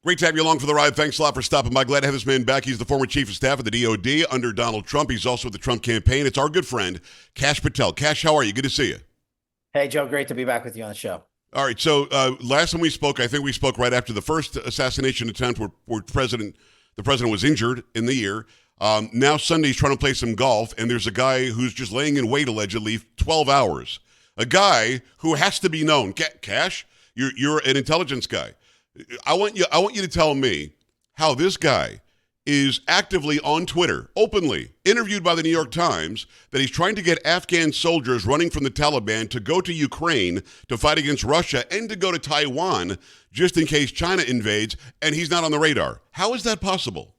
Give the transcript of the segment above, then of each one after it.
Great to have you along for the ride. Thanks a lot for stopping by. Glad to have this man back. He's the former chief of staff of the DOD under Donald Trump. He's also with the Trump campaign. It's our good friend, Kash Patel. Kash, how are you? Good to see you. Hey, Joe, great to be back with you on the show. All right, so last time we spoke, I think we spoke right after the first assassination attempt where the president was injured in the year. Now Sunday he's trying to play some golf, and there's a guy who's just laying in wait, allegedly, 12 hours. A guy who has to be known. Kash, you're an intelligence guy. I want you to tell me how this guy is actively on Twitter, openly interviewed by the New York Times, that he's trying to get Afghan soldiers running from the Taliban to go to Ukraine to fight against Russia and to go to Taiwan just in case China invades, and he's not on the radar. How is that possible?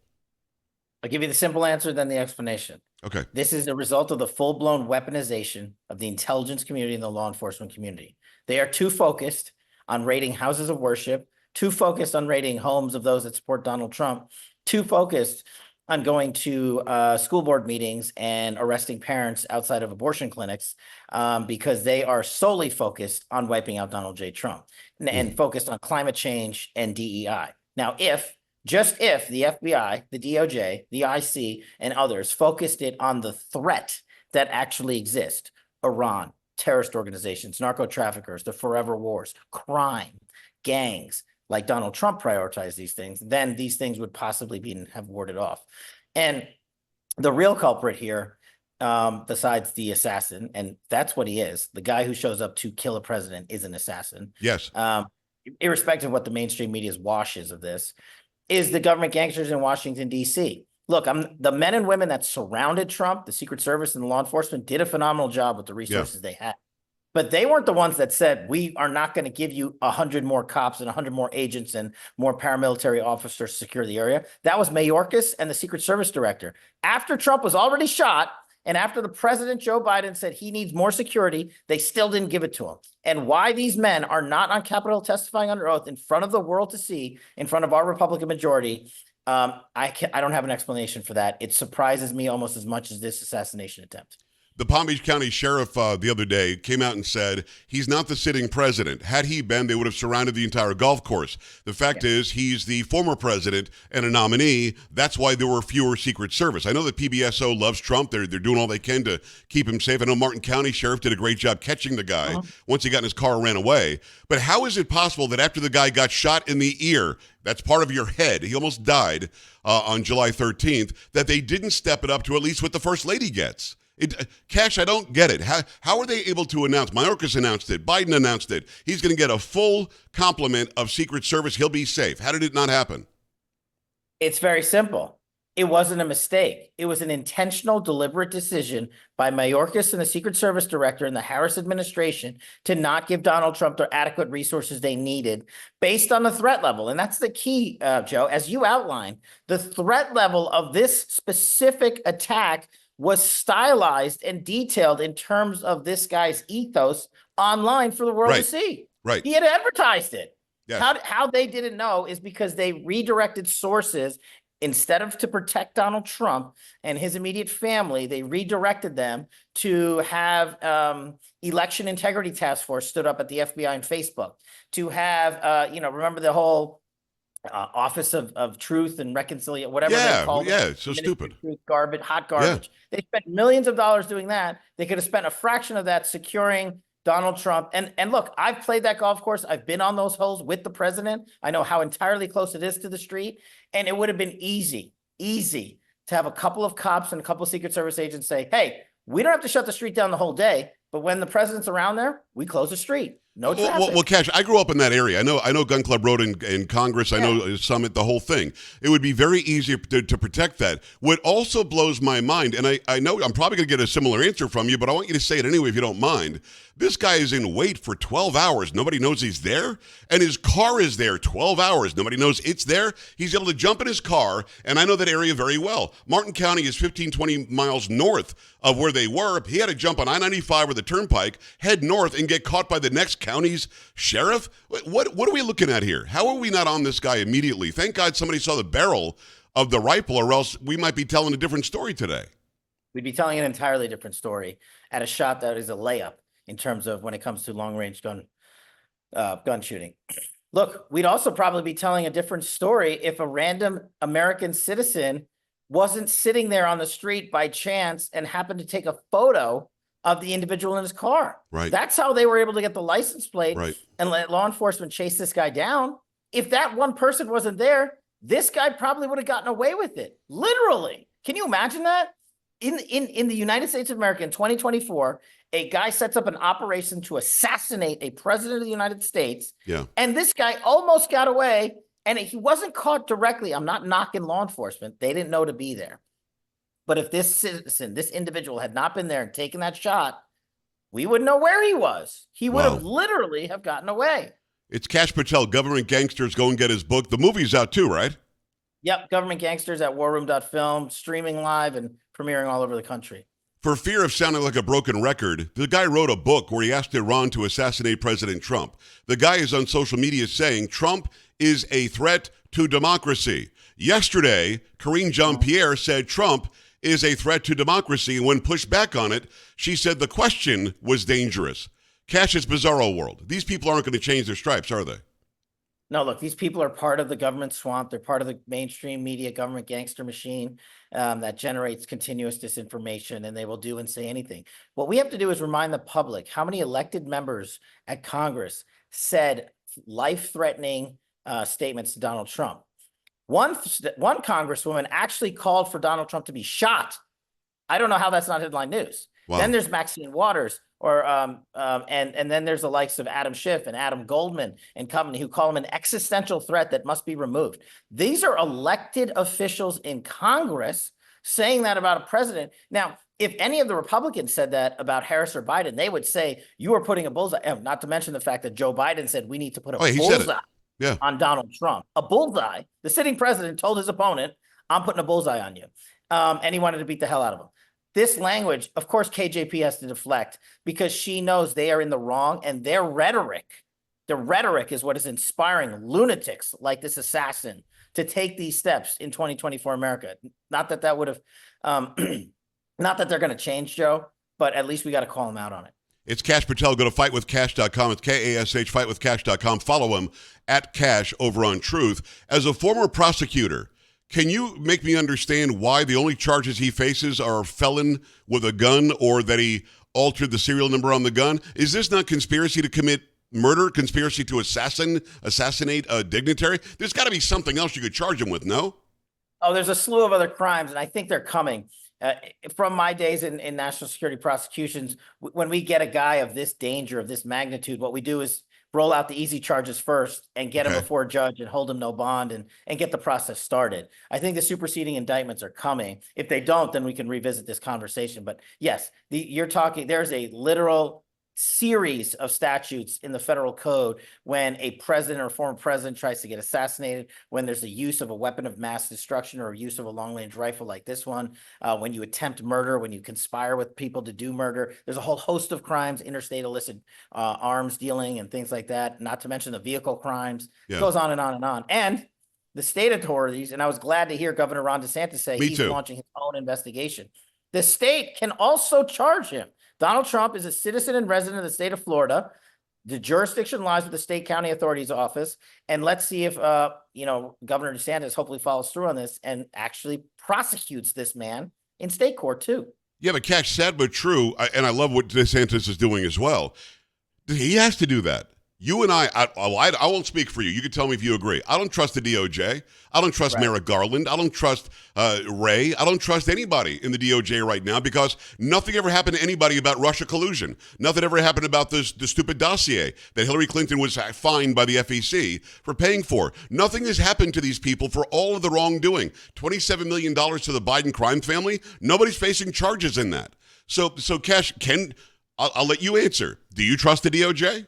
I'll give you the simple answer, then the explanation. Okay. This is the result of the full-blown weaponization of the intelligence community and the law enforcement community. They are too focused on raiding houses of worship, too focused on raiding homes of those that support Donald Trump, too focused on going to school board meetings and arresting parents outside of abortion clinics because they are solely focused on wiping out Donald J. Trump and focused on climate change and DEI. Now, just if the FBI, the DOJ, the IC, and others focused it on the threat that actually exists, Iran, terrorist organizations, narco traffickers, the forever wars, crime, gangs, like Donald Trump prioritized these things, then these things would possibly have warded off. And the real culprit here, besides the assassin, and that's what he is, the guy who shows up to kill a president is an assassin. Yes. Irrespective of what the mainstream media's wash is of this, is the government gangsters in Washington, D.C. Look, the men and women that surrounded Trump, the Secret Service and the law enforcement, did a phenomenal job with the resources they had. But they weren't the ones that said, we are not going to give you 100 more cops and 100 more agents and more paramilitary officers to secure the area. That was Mayorkas and the Secret Service director. After Trump was already shot, and after the president, Joe Biden, said he needs more security, they still didn't give it to him. And why these men are not on Capitol testifying under oath in front of the world to see, in front of our Republican majority, I don't have an explanation for that. It surprises me almost as much as this assassination attempt. The Palm Beach County Sheriff the other day came out and said he's not the sitting president. Had he been, they would have surrounded the entire golf course. The fact is he's the former president and a nominee. That's why there were fewer Secret Service. I know that PBSO loves Trump. They're doing all they can to keep him safe. I know Martin County Sheriff did a great job catching the guy once he got in his car and ran away. But how is it possible that after the guy got shot in the ear, that's part of your head, he almost died on July 13th, that they didn't step it up to at least what the First Lady gets? Kash, I don't get it. How are they able to announce? Mayorkas announced it. Biden announced it. He's going to get a full complement of Secret Service. He'll be safe. How did it not happen? It's very simple. It wasn't a mistake. It was an intentional, deliberate decision by Mayorkas and the Secret Service director and the Harris administration to not give Donald Trump the adequate resources they needed based on the threat level. And that's the key, Joe. As you outlined, the threat level of this specific attack was stylized and detailed in terms of this guy's ethos online for the world to see. Right. He had advertised it. Yes. How they didn't know is because they redirected sources. Instead of to protect Donald Trump and his immediate family, they redirected them to have election integrity task force stood up at the FBI and Facebook, to have, remember the whole Office of Truth and Reconciliation, whatever they called it. Yeah, it's so stupid. Truth, garbage, hot garbage. Yeah. They spent millions of dollars doing that. They could have spent a fraction of that securing Donald Trump. And look, I've played that golf course. I've been on those holes with the president. I know how entirely close it is to the street. And it would have been easy to have a couple of cops and a couple of Secret Service agents say, hey, we don't have to shut the street down the whole day, but when the president's around there, we close the street. No traffic. Well, Kash, I grew up in that area. I know Gun Club Road in Congress. I know Summit, the whole thing. It would be very easy to protect that. What also blows my mind, and I know I'm probably going to get a similar answer from you, but I want you to say it anyway if you don't mind. This guy is in wait for 12 hours. Nobody knows he's there. And his car is there 12 hours. Nobody knows it's there. He's able to jump in his car, and I know that area very well. Martin County is 15, 20 miles north of where they were. He had to jump on I-95 or the Turnpike, head north, and get caught by the next county's sheriff. What are we looking at here? How are we not on this guy immediately? Thank God somebody saw the barrel of the rifle, or else we might be telling a different story today. We'd be telling an entirely different story at a shot that is a layup in terms of when it comes to long-range gun shooting. Look, we'd also probably be telling a different story if a random American citizen wasn't sitting there on the street by chance and happened to take a photo of the individual in his car. Right. That's how they were able to get the license plate Right. and let law enforcement chase this guy down. If that one person wasn't there, this guy probably would have gotten away with it. Literally. Can you imagine that? In the United States of America in 2024, a guy sets up an operation to assassinate a president of the United States. Yeah. And this guy almost got away, and he wasn't caught directly. I'm not knocking law enforcement. They didn't know to be there. But if this citizen, this individual had not been there and taken that shot, we wouldn't know where he was. He would have literally have gotten away. It's Kash Patel, Government Gangsters. Go and get his book. The movie's out too, right? Yep, Government Gangsters at warroom.film, streaming live and premiering all over the country. For fear of sounding like a broken record, the guy wrote a book where he asked Iran to assassinate President Trump. The guy is on social media saying Trump is a threat to democracy. Yesterday, JohnPierre said Trump is a threat to democracy, and when pushed back on it, she said the question was dangerous. Kash's bizarro world. These people aren't going to change their stripes, are they? No, look, these people are part of the government swamp. They're part of the mainstream media government gangster machine that generates continuous disinformation, and they will do and say anything. What we have to do is remind the public how many elected members at Congress said life-threatening statements to Donald Trump. One congresswoman actually called for Donald Trump to be shot. I don't know how that's not headline news. Wow. Then there's Maxine Waters, and then there's the likes of Adam Schiff and Adam Goldman and company who call him an existential threat that must be removed. These are elected officials in Congress saying that about a president. Now, if any of the Republicans said that about Harris or Biden, they would say you are putting a bullseye. Not to mention the fact that Joe Biden said we need to put a bullseye on Donald Trump. A bullseye. The sitting president told his opponent, "I'm putting a bullseye on you," and he wanted to beat the hell out of him. This language, of course, KJP has to deflect because she knows they are in the wrong, and their rhetoric is what is inspiring lunatics like this assassin to take these steps in 2024 America. Not that that would have, not that they're going to change, Joe, but at least we got to call them out on it. It's Kash Patel. Go to fightwithkash.com. It's KASH, fightwithkash.com. Follow him at Kash over on Truth. As a former prosecutor, can you make me understand why the only charges he faces are felon with a gun or that he altered the serial number on the gun? Is this not conspiracy to commit murder, conspiracy to assassinate a dignitary? There's got to be something else you could charge him with, no? Oh, there's a slew of other crimes, and I think they're coming. From my days in national security prosecutions, when we get a guy of this danger, of this magnitude, what we do is roll out the easy charges first and get him before a judge and hold him no bond and get the process started. I think the superseding indictments are coming. If they don't, then we can revisit this conversation. But yes, there's a literal series of statutes in the federal code when a president or former president tries to get assassinated, when there's a use of a weapon of mass destruction or use of a long-range rifle like this one, when you attempt murder, when you conspire with people to do murder. There's a whole host of crimes, interstate illicit arms dealing and things like that, not to mention the vehicle crimes. It goes on and on and on. And the state authorities, and I was glad to hear Governor Ron DeSantis say he's launching his own investigation. The state can also charge him. Donald Trump is a citizen and resident of the state of Florida. The jurisdiction lies with the state county authority's office. And let's see if, Governor DeSantis hopefully follows through on this and actually prosecutes this man in state court too. Yeah, but Kash, sad but true, and I love what DeSantis is doing as well. He has to do that. You and I won't speak for you. You can tell me if you agree. I don't trust the DOJ. I don't trust Merrick Garland. I don't trust Wray. I don't trust anybody in the DOJ right now because nothing ever happened to anybody about Russia collusion. Nothing ever happened about the stupid dossier that Hillary Clinton was fined by the FEC for paying for. Nothing has happened to these people for all of the wrongdoing. $27 million to the Biden crime family. Nobody's facing charges in that. So Kash, I'll let you answer. Do you trust the DOJ?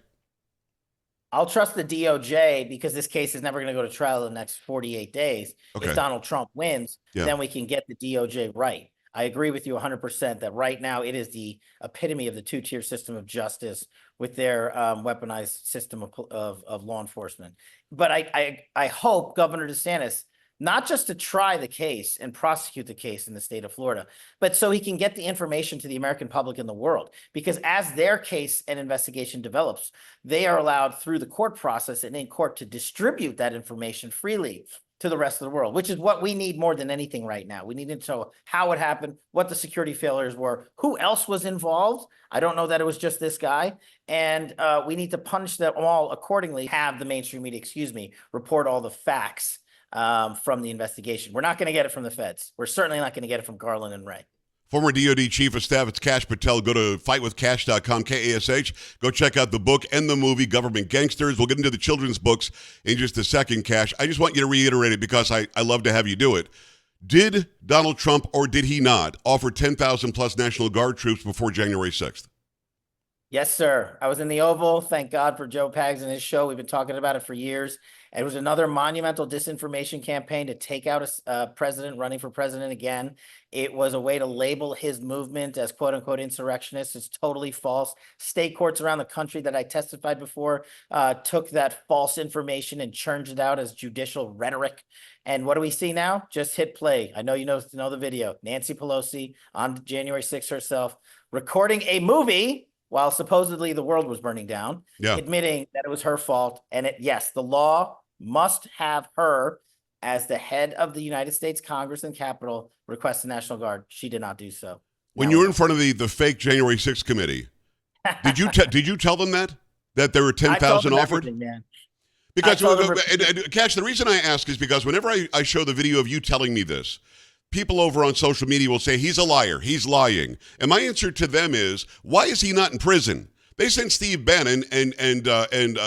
I'll trust the DOJ because this case is never going to go to trial in the next 48 days. If Donald Trump wins, then we can get the DOJ right. I agree with you 100% that right now it is the epitome of the two-tier system of justice with their weaponized system of law enforcement. But I hope Governor DeSantis not just to try the case and prosecute the case in the state of Florida, but so he can get the information to the American public and the world. Because as their case and investigation develops, they are allowed through the court process and in court to distribute that information freely to the rest of the world, which is what we need more than anything right now. We need to know how it happened, what the security failures were, who else was involved. I don't know that it was just this guy. And we need to punish them all accordingly, have the mainstream media, report all the facts from the investigation. We're not going to get it from the feds. We're certainly not going to get it from Garland and Wray. Former DOD Chief of Staff, it's Kash Patel. Go to fightwithkash.com, Kash. Go check out the book and the movie, Government Gangsters. We'll get into the children's books in just a second, Kash. I just want you to reiterate it because I love to have you do it. Did Donald Trump, or did he not, offer 10,000 plus National Guard troops before January 6th? Yes, sir. I was in the Oval. Thank God for Joe Pags and his show. We've been talking about it for years. It was another monumental disinformation campaign to take out a president running for president again. It was a way to label his movement as quote unquote insurrectionist. It's totally false. State courts around the country that I testified before took that false information and churned it out as judicial rhetoric. And what do we see now? Just hit play. I know you know the video. Nancy Pelosi on January 6th herself recording a movie while supposedly the world was burning down, admitting that it was her fault. And yes, the law must have her as the head of the United States Congress and Capitol request the National Guard. She did not do so. When you were in front of the fake January 6th committee, did you tell them that there were 10,000 offered? Man. Because, Kash, the reason I ask is because whenever I show the video of you telling me this, people over on social media will say, he's a liar, he's lying. And my answer to them is, why is he not in prison? They sent Steve Bannon and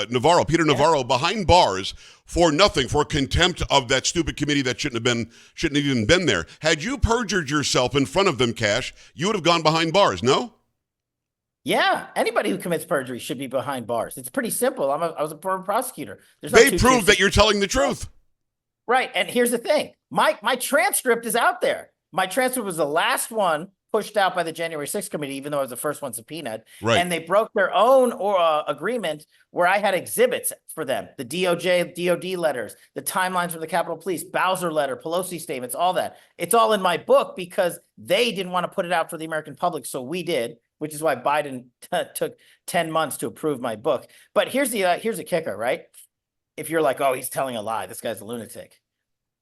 Navarro, Peter Navarro, behind bars for nothing, for contempt of that stupid committee that shouldn't have even been there. Had you perjured yourself in front of them, Kash, you would have gone behind bars, no? Yeah, anybody who commits perjury should be behind bars. It's pretty simple. I was a former prosecutor. They proved that you're telling the truth. Right, and here's the thing. My transcript is out there. My transcript was the last one pushed out by the January 6th committee, even though I was the first one subpoenaed. Right. And they broke their own agreement where I had exhibits for them. The DOJ, DOD letters, the timelines from the Capitol Police, Bowser letter, Pelosi statements, all that. It's all in my book because they didn't want to put it out for the American public, so we did, which is why Biden took 10 months to approve my book. But here's a kicker, right? If you're like, oh, he's telling a lie, this guy's a lunatic.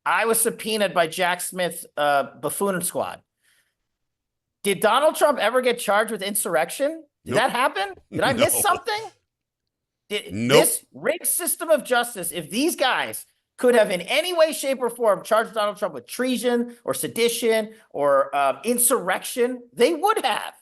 I was subpoenaed by Jack Smith's buffoon squad. Did Donald Trump ever get charged with insurrection? Did that happen? Did I miss something? This rigged system of justice, if these guys could have in any way, shape, or form charged Donald Trump with treason or sedition or insurrection, they would have.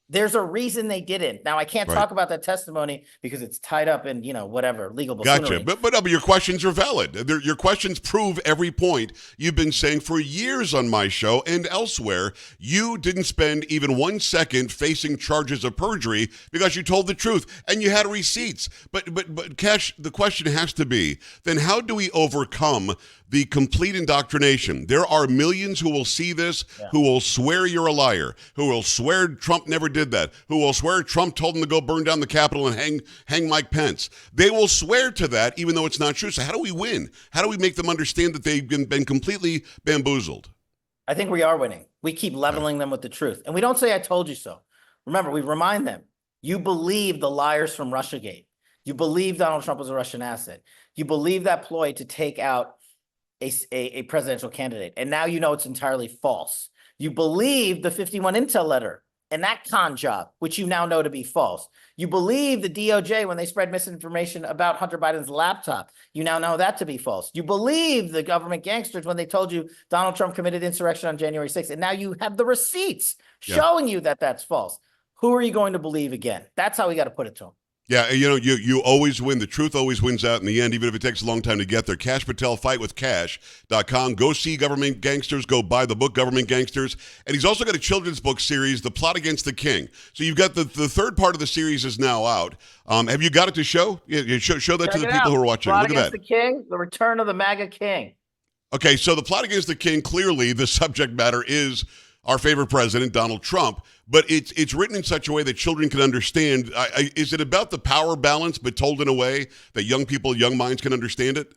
There's a reason they didn't. Now, I can't talk about that testimony because it's tied up in, whatever, legal buffoonery. Gotcha. But your questions are valid. Your questions prove every point you've been saying for years on my show and elsewhere. You didn't spend even 1 second facing charges of perjury because you told the truth and you had receipts. But Kash, the question has to be, then how do we overcome the complete indoctrination? There are millions who will see this, who will swear you're a liar, who will swear Trump never did that, who will swear Trump told them to go burn down the Capitol and hang Mike Pence. They will swear to that even though it's not true. So how do we win? How do we make them understand that they've been completely bamboozled? I think we are winning. We keep leveling them with the truth. And we don't say, I told you so. Remember, we remind them, you believe the liars from Russiagate. You believe Donald Trump was a Russian asset. You believe that ploy to take out a presidential candidate. And now you know it's entirely false. You believe the 51 Intel letter and that con job, which you now know to be false. You believe the DOJ when they spread misinformation about Hunter Biden's laptop. You now know that to be false. You believe the government gangsters when they told you Donald Trump committed insurrection on January 6th. And now you have the receipts showing you that that's false. Who are you going to believe again? That's how we got to put it to them. Yeah, you always win. The truth always wins out in the end, even if it takes a long time to get there. Kash Patel, fightwithkash.com. Go see Government Gangsters. Go buy the book, Government Gangsters. And he's also got a children's book series, The Plot Against the King. So you've got the third part of the series is now out. Have you got it to show? Yeah, show that to the people who are watching. Plot Look at Against that. the King, the return of the MAGA King. Okay, so The Plot Against the King, clearly the subject matter is our favorite president, Donald Trump, but it's written in such a way that children can understand. Is it about the power balance, but told in a way that young people, young minds can understand it?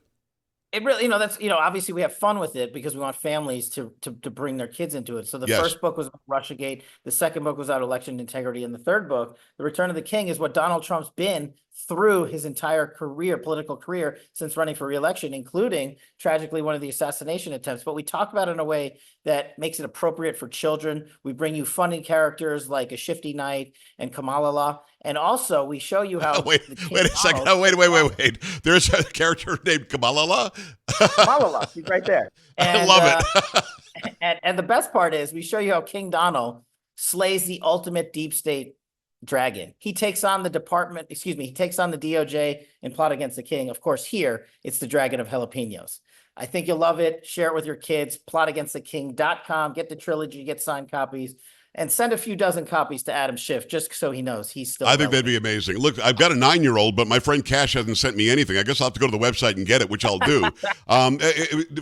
It really, that's, obviously we have fun with it because we want families to bring their kids into it. So the Yes. first book was Russiagate. The second book was about election integrity. And the third book, The Return of the King, is what Donald Trump's been through his entire career, political career, since running for re-election, including tragically one of the assassination attempts. But we talk about it in a way that makes it appropriate for children. We bring you funny characters like a Shifty Knight and Kamala. And also we show you how Wait a second. Donald, Wait. There's a character named Kamala. Kamala, she's right there. I And love it. and the best part is we show you how King Donald slays the ultimate deep state dragon. He takes on the he takes on the DOJ and plot against the king. Of course, here it's the dragon of jalapenos. I think you'll love it. Share it with your kids. Plotagainsttheking.com. Get the trilogy, get signed copies, and send a few dozen copies to Adam Schiff just so he knows he's still I think that'd be amazing. Look, I've got a 9-year-old, but my friend Cash hasn't sent me anything. I guess I'll have to go to the website and get it, which I'll do.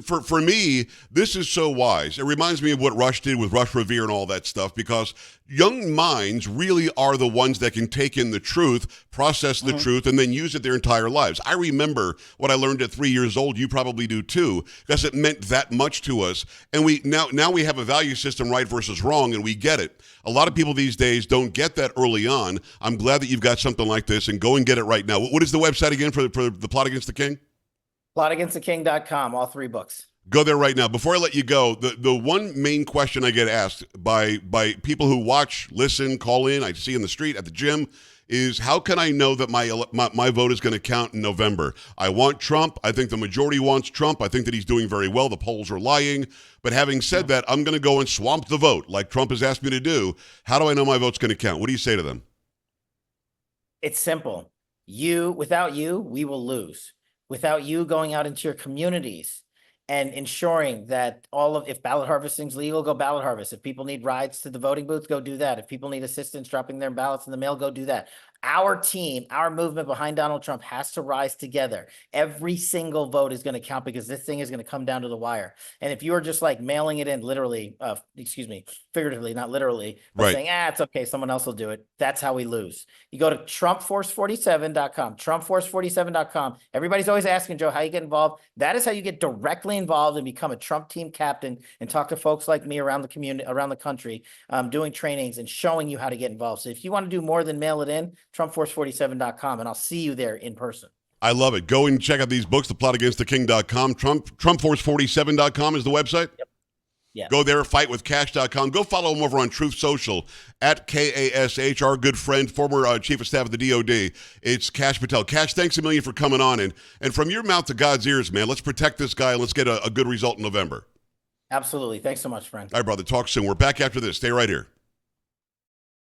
For me, this is so wise. It reminds me of what Rush did with Rush Revere and all that stuff, because young minds really are the ones that can take in the truth, process the truth, and then use it their entire lives. I remember what I learned at 3 years old. You probably do too, because it meant that much to us. And we now we have a value system, right versus wrong, and we get it. A lot of people these days don't get that early on. I'm glad that you've got something like this, and go and get it right now. What is the website again for the Plot Against the King? Plotagainsttheking.com, all 3 books. Go there right now. Before I let you go, the one main question I get asked by people who watch, listen, call in, I see in the street, at the gym, is how can I know that my vote is going to count in November? I want Trump. I think the majority wants Trump. I think that he's doing very well. The polls are lying. But having said that, I'm going to go and swamp the vote like Trump has asked me to do. How do I know my vote's going to count? What do you say to them? It's simple. Without you, we will lose. Without you going out into your communities and ensuring that if ballot harvesting's legal, go ballot harvest. If people need rides to the voting booth, go do that. If people need assistance dropping their ballots in the mail, go do that. Our team, our movement behind Donald Trump has to rise together. Every single vote is going to count because this thing is going to come down to the wire. And if you are just like mailing it in literally, figuratively, not literally, but saying, it's okay, someone else will do it, that's how we lose. You go to TrumpForce47.com, TrumpForce47.com. Everybody's always asking, Joe, how you get involved. That is how you get directly involved and become a Trump team captain and talk to folks like me around the community, around the country, doing trainings and showing you how to get involved. So if you want to do more than mail it in, TrumpForce47.com, and I'll see you there in person. I love it. Go and check out these books, theplotagainsttheking.com. TrumpForce47.com is the website? Yep. Yeah. Go there, fightwithcash.com. Go follow him over on Truth Social, at KASH, our good friend, former chief of staff of the DOD. It's Kash Patel. Kash, thanks a million for coming on. And from your mouth to God's ears, man, let's protect this guy and let's get a good result in November. Absolutely. Thanks so much, friend. All right, brother. Talk soon. We're back after this. Stay right here.